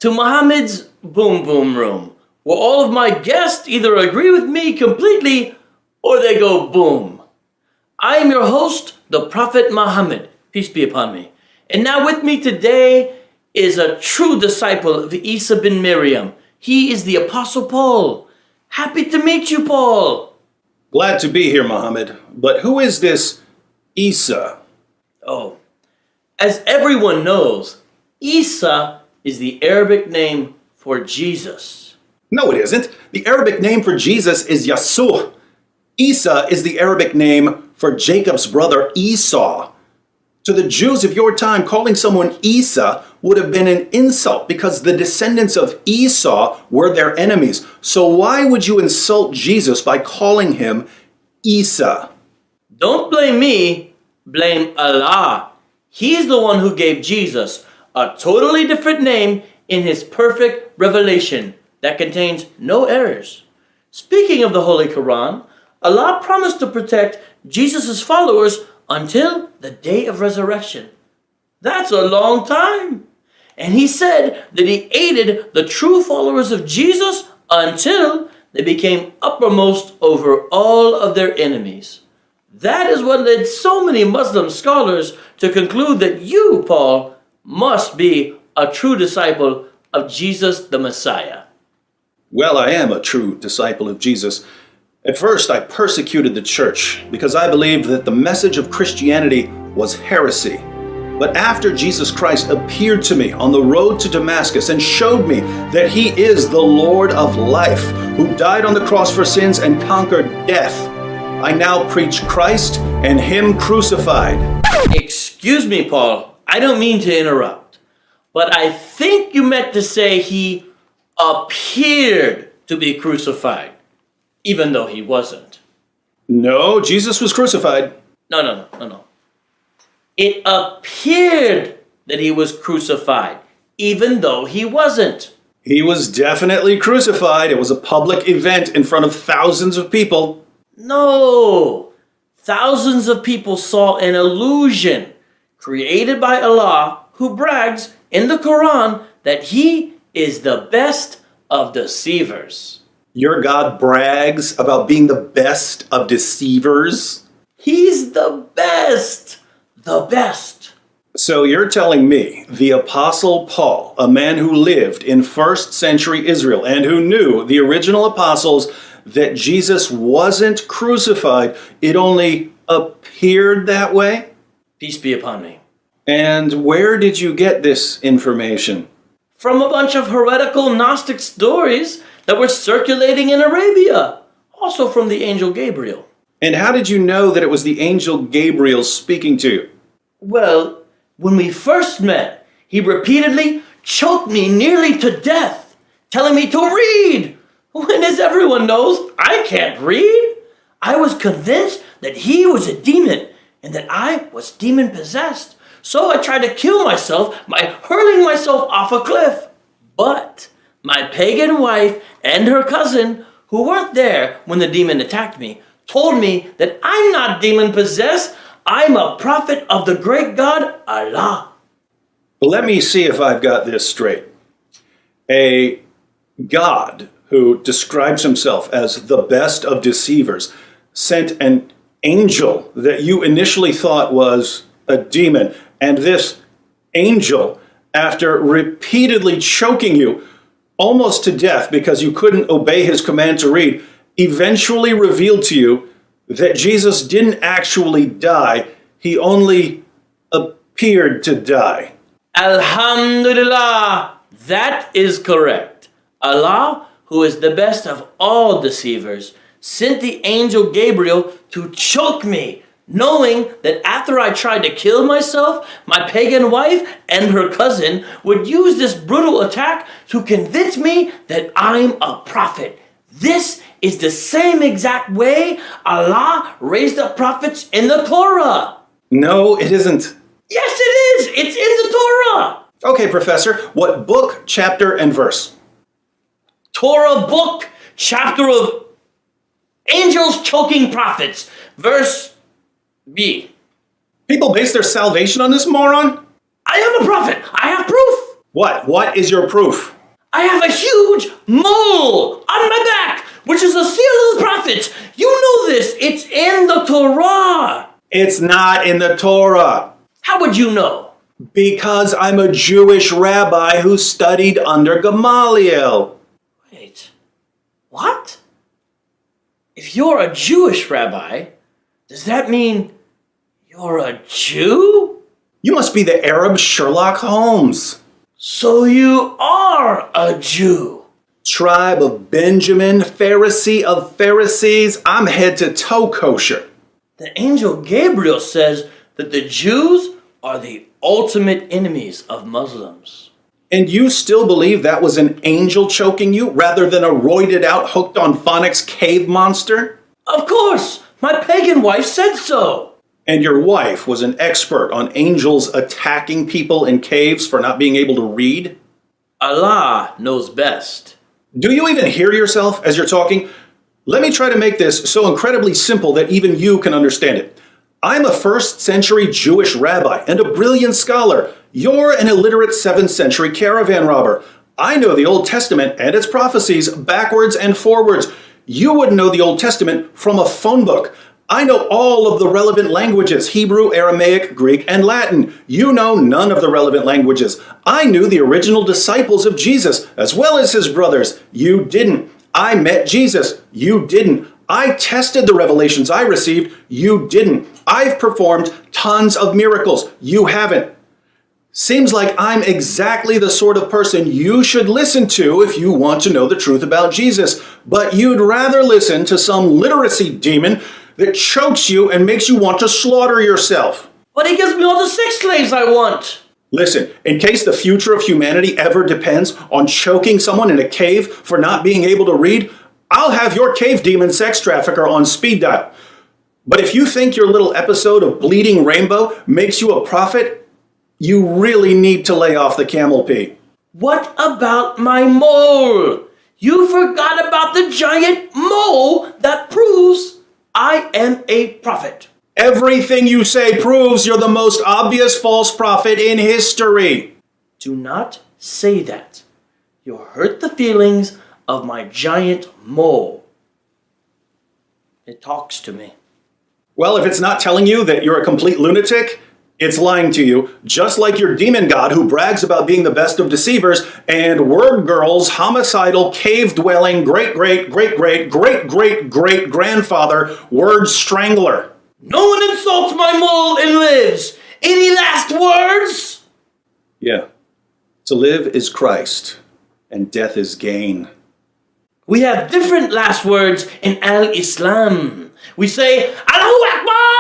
to Muhammad's Boom Boom Room, where all of my guests either agree with me completely or they go boom. I am your host, the Prophet Muhammad, peace be upon me. And now with me today is a true disciple of Isa bin Miriam. He is the Apostle Paul. Happy to meet you, Paul. Glad to be here, Muhammad. But who is this Isa? Oh, as everyone knows, Isa is the Arabic name for Jesus. No, it isn't. The Arabic name for Jesus is Yasuh. Isa is the Arabic name for Jacob's brother Esau. To the Jews of your time, calling someone Isa would have been an insult because the descendants of Esau were their enemies. So why would you insult Jesus by calling him Isa? Don't blame me, blame Allah. He's the one who gave Jesus a totally different name in his perfect revelation that contains no errors. Speaking of the Holy Quran, Allah promised to protect Jesus' followers until the day of resurrection. That's a long time. And he said that he aided the true followers of Jesus until they became uppermost over all of their enemies. That is what led so many Muslim scholars to conclude that you, Paul, must be a true disciple of Jesus the Messiah. Well, I am a true disciple of Jesus. At first, I persecuted the church because I believed that the message of Christianity was heresy. But after Jesus Christ appeared to me on the road to Damascus and showed me that he is the Lord of life, who died on the cross for sins and conquered death, I now preach Christ and him crucified. Excuse me, Paul. I don't mean to interrupt, but I think you meant to say he appeared to be crucified, even though he wasn't. No, Jesus was crucified. No. It appeared that he was crucified, even though he wasn't. He was definitely crucified. It was a public event in front of thousands of people. No, thousands of people saw an illusion created by Allah, who brags in the Quran that he is the best of deceivers. Your God brags about being the best of deceivers? He's the best. The best. So you're telling me the Apostle Paul, a man who lived in first century Israel and who knew the original apostles, that Jesus wasn't crucified, it only appeared that way? Peace be upon me. And where did you get this information? From a bunch of heretical Gnostic stories that were circulating in Arabia. Also from the angel Gabriel. And how did you know that it was the angel Gabriel speaking to you? Well, when we first met, he repeatedly choked me nearly to death, telling me to read. When, as everyone knows, I can't read. I was convinced that he was a demon and that I was demon-possessed. So I tried to kill myself by hurling myself off a cliff. But my pagan wife and her cousin, who weren't there when the demon attacked me, told me that I'm not demon-possessed. I'm a prophet of the great God, Allah. Let me see if I've got this straight. A God who describes himself as the best of deceivers sent an angel that you initially thought was a demon. And this angel, after repeatedly choking you almost to death because you couldn't obey his command to read, eventually revealed to you that Jesus didn't actually die. He only appeared to die. Alhamdulillah, that is correct. Allah, who is the best of all deceivers, sent the angel Gabriel to choke me, knowing that after I tried to kill myself, my pagan wife and her cousin would use this brutal attack to convince me that I'm a prophet. This is the same exact way Allah raised up prophets in the Torah. No, it isn't. Yes, it is. It's in the Torah. Okay, Professor, what book, chapter, and verse? Torah book, chapter of angels choking prophets, verse B. People base their salvation on this moron? I am a prophet. I have proof. What? What is your proof? I have a huge mole on my back, which is a seal of the prophet. You know this. It's in the Torah. It's not in the Torah. How would you know? Because I'm a Jewish rabbi who studied under Gamaliel. Wait, what? If you're a Jewish rabbi, does that mean you're a Jew? You must be the Arab Sherlock Holmes. So you are a Jew. Tribe of Benjamin, Pharisee of Pharisees, I'm head to toe kosher. The angel Gabriel says that the Jews are the ultimate enemies of Muslims. And you still believe that was an angel choking you rather than a roided out, hooked on phonics cave monster? Of course, my pagan wife said so. And your wife was an expert on angels attacking people in caves for not being able to read? Allah knows best. Do you even hear yourself as you're talking? Let me try to make this so incredibly simple that even you can understand it. I'm a 1st century Jewish rabbi and a brilliant scholar. You're an illiterate 7th century caravan robber. I know the Old Testament and its prophecies backwards and forwards. You wouldn't know the Old Testament from a phone book. I know all of the relevant languages, Hebrew, Aramaic, Greek, and Latin. You know none of the relevant languages. I knew the original disciples of Jesus, as well as his brothers. You didn't. I met Jesus. You didn't. I tested the revelations I received. You didn't. I've performed tons of miracles. You haven't. Seems like I'm exactly the sort of person you should listen to if you want to know the truth about Jesus. But you'd rather listen to some literacy demon that chokes you and makes you want to slaughter yourself. But he gives me all the sex slaves I want. Listen, in case the future of humanity ever depends on choking someone in a cave for not being able to read, I'll have your cave demon sex trafficker on speed dial. But if you think your little episode of Bleeding Rainbow makes you a prophet, you really need to lay off the camel pee. What about my mole? You forgot about the giant mole that proves I am a prophet. Everything you say proves you're the most obvious false prophet in history. Do not say that. You'll hurt the feelings of my giant mole. It talks to me. Well, if it's not telling you that you're a complete lunatic, it's lying to you, just like your demon god who brags about being the best of deceivers and Word Girl's homicidal, cave-dwelling, great-great-great-great-great-great-grandfather, Word Strangler. No one insults my mole and lives. Any last words? Yeah. To live is Christ, and death is gain. We have different last words in Al-Islam. We say, Allahu Akbar!